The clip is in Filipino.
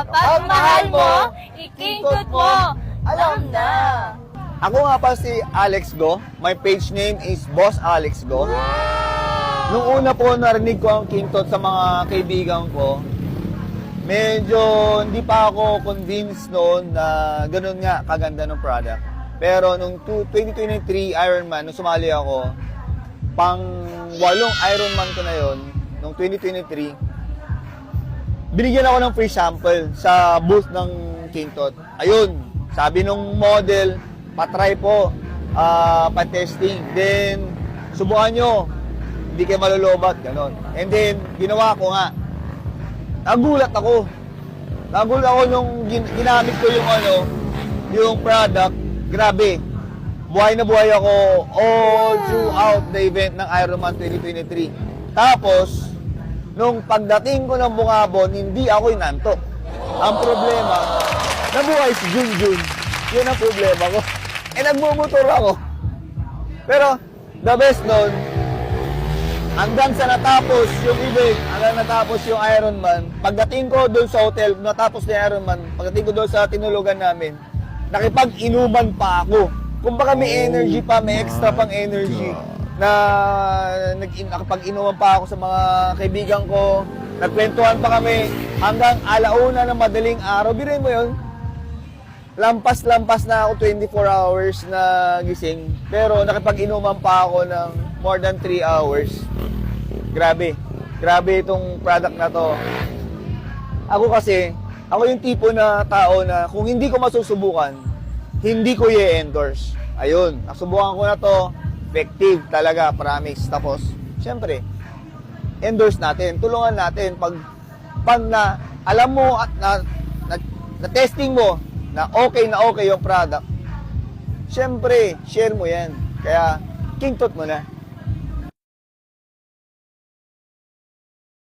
Kapag mahal mo, ikingkot mo. Alam na. Ako nga pa si Alex Go. My page name is Boss Alex Go. Nung una po narinig ko ang kingtot sa mga kaibigan ko, medyo hindi pa ako convinced noon na ganun nga kaganda ng product. Pero nung 2023 Ironman, nung sumali ako, pang 8 Ironman ko na yon, nung 2023, binigyan ako ng free sample sa booth ng kingtot. Ayun, sabi nung model, patry po, pa-testing. Then, subukan nyo, hindi kayo malulobat, gano'n. And then, ginawa ko nga. Nagulat ako nung ginamit ko yung product. Grabe, buhay na buhay ako all throughout the event ng Ironman 2023. Tapos, nung pagdating ko ng Bungabon, hindi ako inantok. Ang problema, nabuhay si Junjun. Yun ang problema ko. Nagmumotor ako. Pero, the best nun, hanggang sa natapos yung event, hanggang natapos yung Ironman, pagdating ko doon sa hotel, natapos na yung Ironman, pagdating ko doon sa tinulugan namin, nakipag-inuman pa ako. Kumbaga may energy pa, may extra pang energy na nakipag-inuman pa ako sa mga kaibigan ko, nagkwentuhan pa kami hanggang alauna ng madaling araw. Biruin mo yun, lampas-lampas na ako 24 hours na gising, pero nakipag-inuman pa ako ng more than 3 hours. Grabe itong product na to. Ako yung tipo na tao na kung hindi ko masusubukan, hindi ko i-endorse. Ayun, nasubukan ko na to, effective talaga, promise. Tapos, syempre, endorse natin, tulungan natin. Pag na alam mo at na testing mo na okay yung product, syempre, share mo yan. Kaya, kingtot mo na.